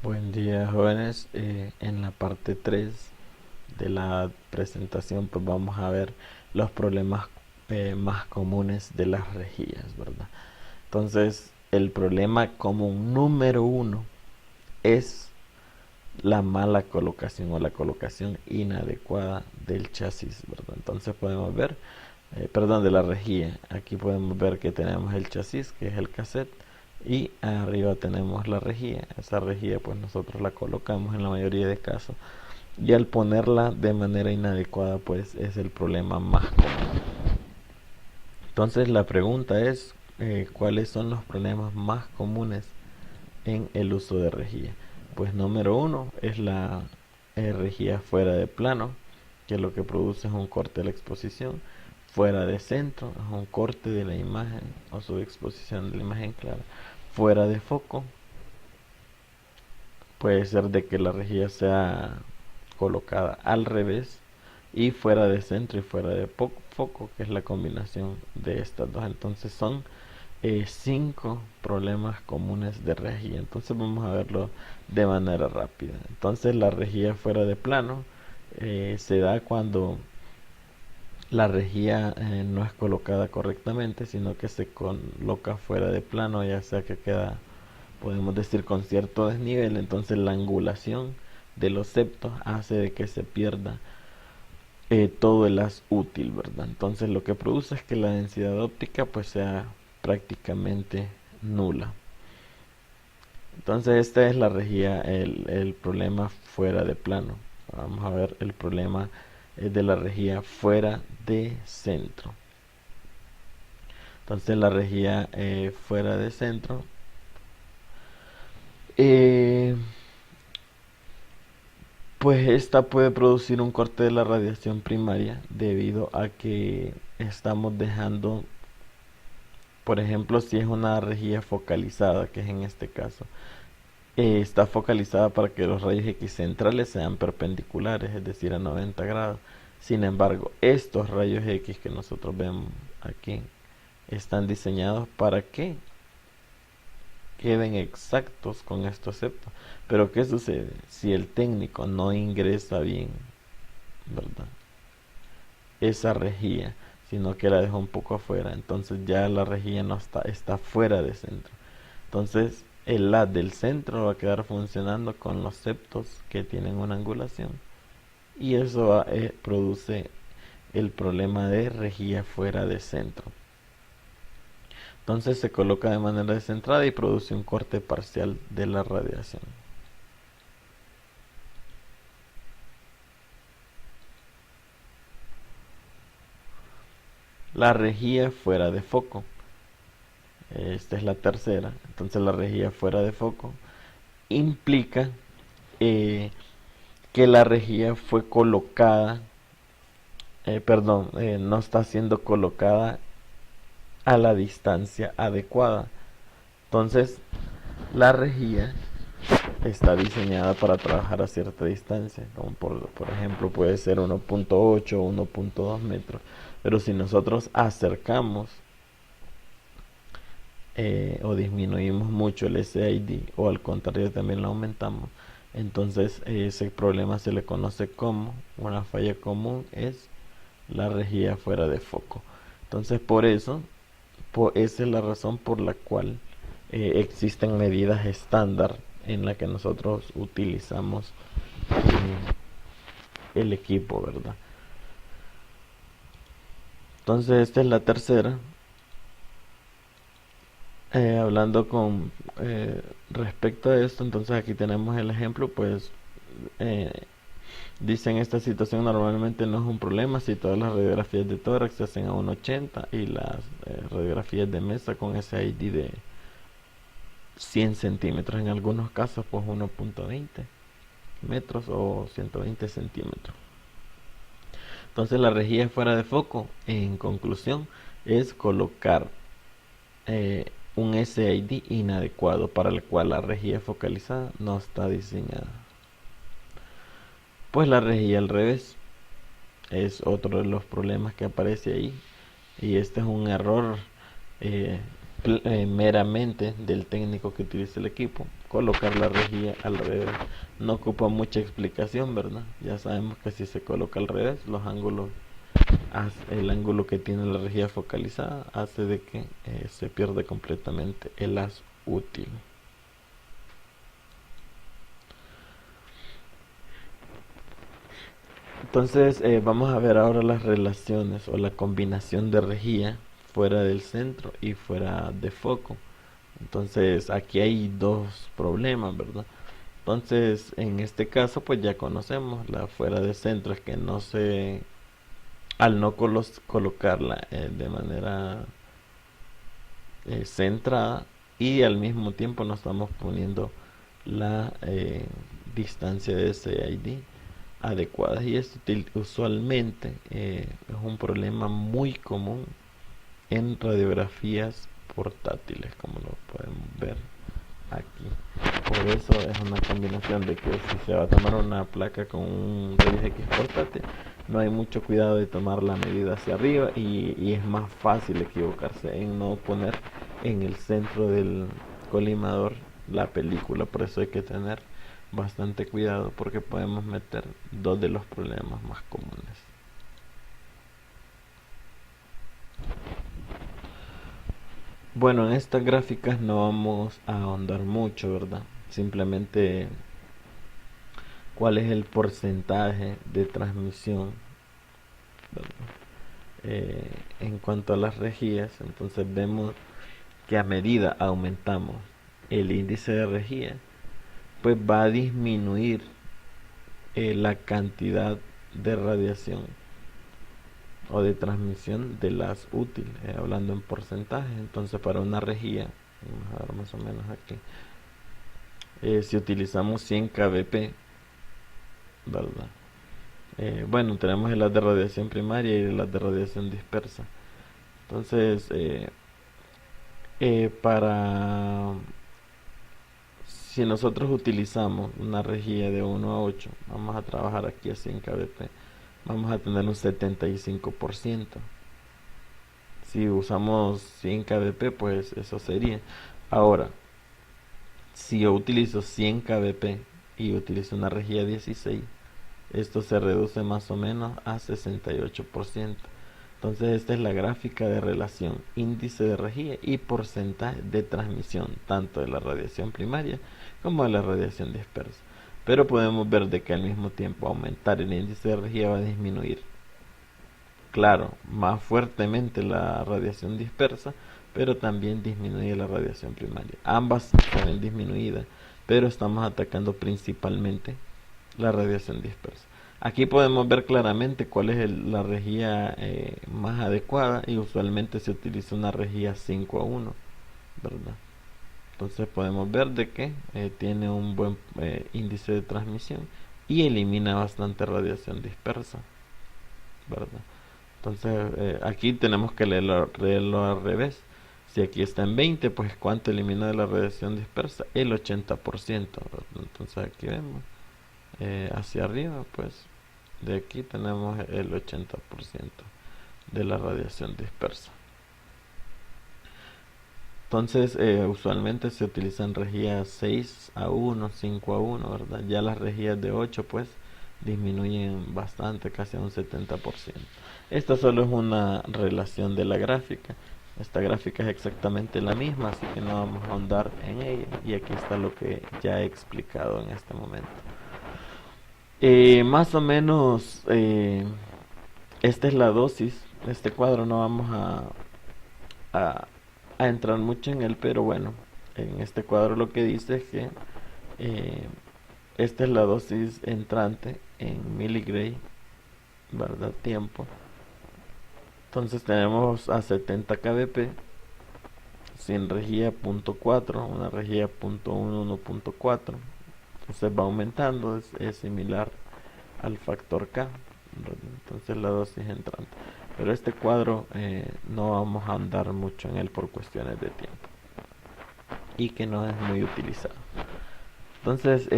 Buen día, jóvenes. En la parte 3 de la presentación pues vamos a ver los problemas más comunes de las rejillas, ¿verdad? Entonces, el problema común número uno es la mala colocación o la colocación inadecuada del chasis, ¿verdad? Entonces podemos ver, perdón, de la rejilla. Aquí podemos ver que tenemos el chasis, que es el cassette, y arriba tenemos la rejilla. Esa rejilla pues nosotros la colocamos en la mayoría de casos, y al ponerla de manera inadecuada pues es el problema más común. Entonces la pregunta es, ¿cuáles son los problemas más comunes en el uso de rejilla? Pues número uno es la rejilla fuera de plano, que lo que produce es un corte de la exposición. Fuera de centro es un corte de la imagen o subexposición de la imagen clara. Fuera de foco puede ser de que la rejilla sea colocada al revés, y fuera de centro y fuera de foco, que es la combinación de estas dos. Entonces son 5 problemas comunes de rejilla. Entonces vamos a verlo de manera rápida. Entonces la rejilla fuera de plano se da cuando la rejilla no es colocada correctamente, sino que se coloca fuera de plano, ya sea que queda, podemos decir, con cierto desnivel. Entonces la angulación de los septos hace de que se pierda todo el haz útil, ¿verdad? Entonces lo que produce es que la densidad óptica pues sea prácticamente nula. Entonces esta es la rejilla, el problema fuera de plano. Vamos a ver el problema de la rejilla fuera de centro. Entonces la rejilla fuera de centro eh, pues esta puede producir un corte de la radiación primaria debido a que estamos dejando, por ejemplo, si es una rejilla focalizada, que es en este caso, está focalizada para que los rayos X centrales sean perpendiculares, es decir, a 90 grados. Sin embargo, estos rayos X que nosotros vemos aquí están diseñados para que queden exactos con estos septos. Pero ¿qué sucede? Si el técnico no ingresa bien, ¿verdad?, esa rejilla, sino que la deja un poco afuera, entonces ya la rejilla no está fuera de centro. Entonces el haz del centro va a quedar funcionando con los septos que tienen una angulación, y eso produce el problema de rejilla fuera de centro. Entonces se coloca de manera descentrada y produce un corte parcial de la radiación. La rejilla fuera de foco. Esta es la tercera. Entonces la rejilla fuera de foco implica que la rejilla fue colocada, no está siendo colocada a la distancia adecuada. Entonces la rejilla está diseñada para trabajar a cierta distancia, como por ejemplo puede ser 1.8 o 1.2 metros, pero si nosotros acercamos o disminuimos mucho el SID, o al contrario también lo aumentamos, entonces ese problema se le conoce como una falla común, es la rejilla fuera de foco. Entonces por eso, esa es la razón por la cual existen medidas estándar en la que nosotros utilizamos el equipo, ¿verdad? Entonces esta es la tercera. Hablando con respecto a esto, entonces aquí tenemos el ejemplo. Pues eh, dicen, esta situación normalmente no es un problema si todas las radiografías de tórax se hacen a 1.80 y las radiografías de mesa con SID de 100 centímetros, en algunos casos pues 1.20 metros o 120 centímetros. Entonces la rejilla fuera de foco, en conclusión, es colocar un SID inadecuado, para el cual la rejilla focalizada no está diseñada. Pues la rejilla al revés es otro de los problemas que aparece ahí, y este es un error meramente del técnico que utiliza el equipo. Colocar la rejilla al revés no ocupa mucha explicación, ¿verdad? Ya sabemos que si se coloca al revés, los ángulos, el ángulo que tiene la rejilla focalizada hace de que se pierda completamente el haz útil. Entonces vamos a ver ahora las relaciones o la combinación de rejilla fuera del centro y fuera de foco. Entonces aquí hay dos problemas, ¿verdad? Entonces en este caso pues ya conocemos la fuera de centro, es que no se, al no colocarla de manera centrada, y al mismo tiempo no estamos poniendo la distancia de SID adecuada, y esto usualmente es un problema muy común en radiografías portátiles, como lo podemos ver aquí. Por eso es una combinación de que si se va a tomar una placa con un rayos X portátil, no hay mucho cuidado de tomar la medida hacia arriba, y es más fácil equivocarse en no poner en el centro del colimador la película. Por eso hay que tener bastante cuidado, porque podemos meter dos de los problemas más comunes. Bueno, en estas gráficas no vamos a ahondar mucho, ¿verdad? Simplemente cuál es el porcentaje de transmisión, ¿verdad? En cuanto a las rejillas. Entonces vemos que a medida aumentamos el índice de rejilla, pues va a disminuir la cantidad de radiación o de transmisión de las útiles, hablando en porcentaje. Entonces para una rejilla, vamos a ver más o menos aquí, si utilizamos 100 kbp, ¿verdad? Bueno, tenemos las de radiación primaria y las de radiación dispersa. Entonces, para si nosotros utilizamos una rejilla de 1 a 8, vamos a trabajar aquí a 100 kbp, vamos a tener un 75%. Si usamos 100 kbp, pues eso sería. Ahora, si yo utilizo 100 kbp y utilizo una rejilla 16, esto se reduce más o menos a 68%. Entonces esta es la gráfica de relación índice de rejilla y porcentaje de transmisión, tanto de la radiación primaria como de la radiación dispersa. Pero podemos ver de que al mismo tiempo aumentar el índice de rejilla va a disminuir, claro, más fuertemente la radiación dispersa, pero también disminuye la radiación primaria. Ambas se ven disminuidas, pero estamos atacando principalmente la radiación dispersa. Aquí podemos ver claramente cuál es la rejilla más adecuada, y usualmente se utiliza una rejilla 5 a 1, ¿verdad? Entonces podemos ver de que tiene un buen índice de transmisión y elimina bastante radiación dispersa, ¿verdad? Entonces aquí tenemos que leerlo al revés. Si aquí está en 20, pues ¿cuánto elimina de la radiación dispersa? El 80%, ¿verdad? Entonces aquí vemos hacia arriba, pues de aquí tenemos el 80% de la radiación dispersa. Entonces usualmente se utilizan rejillas 6 a 1, 5 a 1, ¿verdad? Ya las rejillas de 8 pues disminuyen bastante, casi a un 70%. Esta solo es una relación de la gráfica. Esta gráfica es exactamente la misma, así que no vamos a ahondar en ella. Y aquí está lo que ya he explicado en este momento. Más o menos esta es la dosis. Este cuadro no vamos a, a entrar mucho en él, pero bueno, en este cuadro lo que dice es que eh, esta es la dosis entrante en miligray, ¿verdad? Tiempo. Entonces tenemos a 70 kbp, sin rejilla .4, una rejilla .1, 1.4. Entonces va aumentando, es similar al factor K, entonces la dosis entrante. Pero este cuadro no vamos a andar mucho en él por cuestiones de tiempo y que no es muy utilizado. Entonces,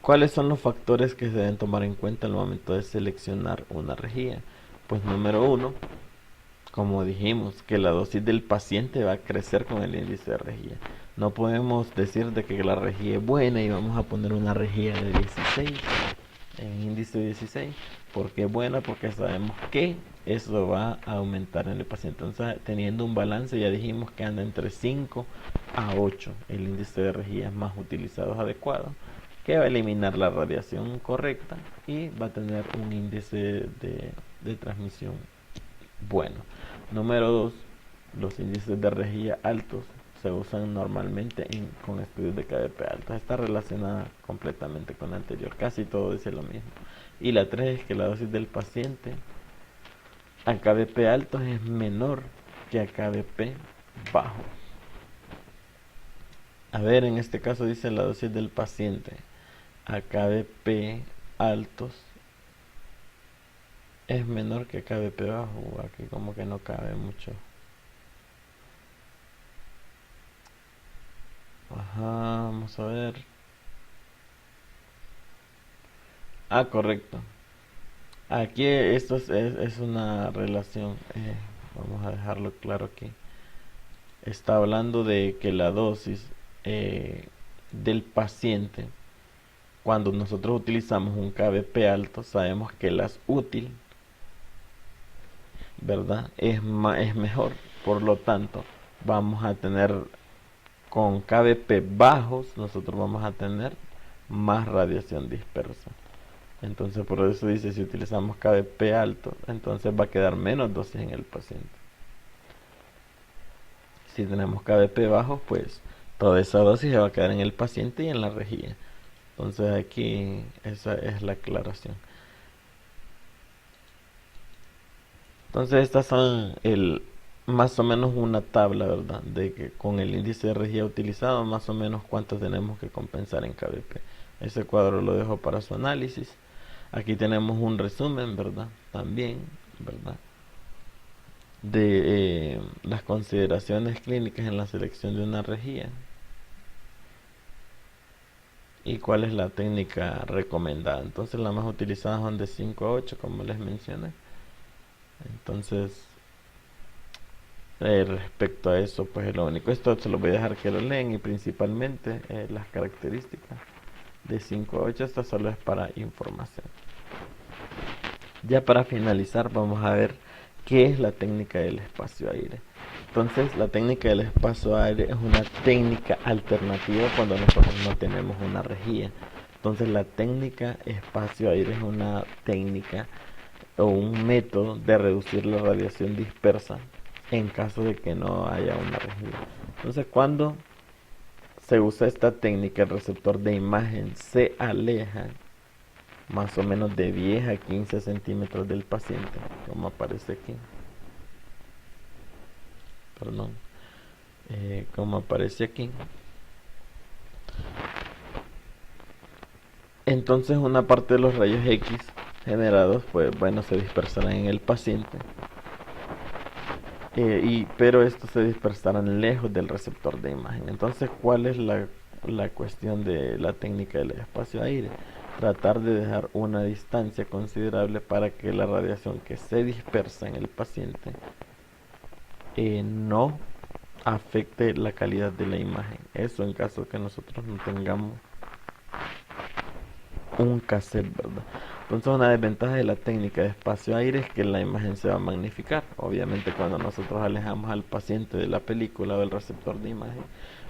¿cuáles son los factores que se deben tomar en cuenta al momento de seleccionar una rejilla? Pues número uno, como dijimos, que la dosis del paciente va a crecer con el índice de rejilla. No podemos decir de que la rejilla es buena y vamos a poner una rejilla de 16, en índice de 16. ¿Por qué es buena? Porque sabemos que eso va a aumentar en el paciente. Entonces, teniendo un balance, ya dijimos que anda entre 5 a 8. El índice de rejillas más utilizado es adecuado, que va a eliminar la radiación correcta y va a tener un índice de transmisión bueno. Número 2, los índices de rejilla altos se usan normalmente con estudios de KBP altos. Está relacionada completamente con la anterior, casi todo dice lo mismo. Y la 3 es que la dosis del paciente a KBP altos es menor que a KBP bajo. A ver, en este caso dice la dosis del paciente a KBP altos es menor que KBP bajo. Aquí como que no cabe mucho. Ajá, vamos a ver. Ah, correcto. Aquí esto es una relación. Vamos a dejarlo claro aquí. Está hablando de que la dosis del paciente, cuando nosotros utilizamos un KBP alto, sabemos que las útil, ¿verdad? Es mejor. Por lo tanto, vamos a tener con KBP bajos, nosotros vamos a tener más radiación dispersa. Entonces, por eso dice, si utilizamos KBP alto, entonces va a quedar menos dosis en el paciente. Si tenemos KBP bajo, pues toda esa dosis se va a quedar en el paciente y en la rejilla. Entonces aquí esa es la aclaración. Entonces estas son más o menos una tabla, ¿verdad? De que con el índice de rejilla utilizado, más o menos cuánto tenemos que compensar en KBP. Ese cuadro lo dejo para su análisis. Aquí tenemos un resumen, ¿verdad? También, ¿verdad? De las consideraciones clínicas en la selección de una rejilla y cuál es la técnica recomendada. Entonces las más utilizadas son de 5 a 8, como les mencioné. Entonces, respecto a eso, pues es lo único. Esto se lo voy a dejar que lo leen, y principalmente las características de 5 a 8, esto solo es para información. Ya para finalizar, vamos a ver qué es la técnica del espacio-aire. Entonces, la técnica del espacio-aire es una técnica alternativa cuando nosotros no tenemos una rejilla. Entonces, la técnica espacio-aire es una técnica o un método de reducir la radiación dispersa en caso de que no haya una rejilla. Entonces, cuando se usa esta técnica, el receptor de imagen se aleja más o menos de 10 a 15 centímetros del paciente, como aparece aquí. Perdón. Como aparece aquí. Entonces una parte de los rayos X generados, pues bueno, se dispersarán en el paciente. Pero estos se dispersarán lejos del receptor de imagen. Entonces, ¿cuál es la cuestión de la técnica del espacio-aire? Tratar de dejar una distancia considerable para que la radiación que se dispersa en el paciente no afecte la calidad de la imagen. Eso en caso de que nosotros no tengamos un cassette, ¿verdad? Entonces una desventaja de la técnica de espacio-aire es que la imagen se va a magnificar. Obviamente cuando nosotros alejamos al paciente de la película o del receptor de imagen,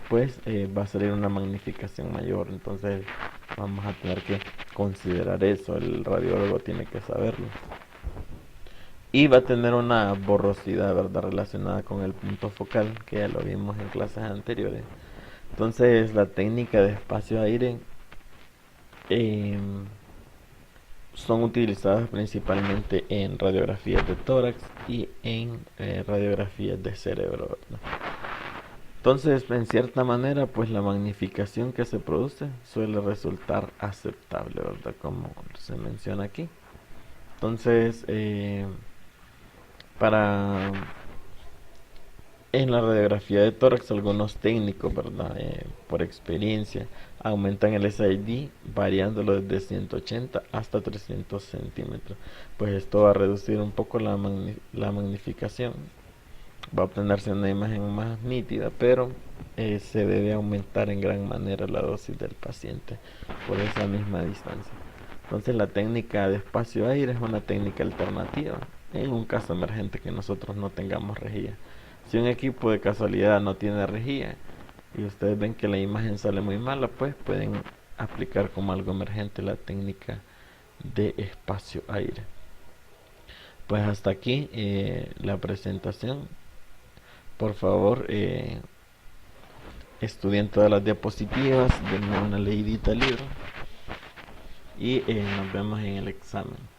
pues va a salir una magnificación mayor. Entonces vamos a tener que considerar eso, el radiólogo tiene que saberlo. Y va a tener una borrosidad, ¿verdad?, relacionada con el punto focal, que ya lo vimos en clases anteriores. Entonces la técnica de espacio-aire son utilizadas principalmente en radiografías de tórax y en radiografías de cerebro, ¿verdad? Entonces, en cierta manera, pues la magnificación que se produce suele resultar aceptable, ¿verdad? Como se menciona aquí. Entonces, para En la radiografía de tórax, algunos técnicos, ¿verdad? Por experiencia, aumentan el SID variándolo desde 180 hasta 300 centímetros. Pues esto va a reducir un poco la magnificación. Va a obtenerse una imagen más nítida, pero se debe aumentar en gran manera la dosis del paciente por esa misma distancia. Entonces la técnica de espacio-aire es una técnica alternativa en un caso emergente que nosotros no tengamos rejilla. Si un equipo de casualidad no tiene rejilla y ustedes ven que la imagen sale muy mala, pues pueden aplicar como algo emergente la técnica de espacio-aire. Pues hasta aquí la presentación. Por favor, estudien todas las diapositivas, denme una leidita al libro y nos vemos en el examen.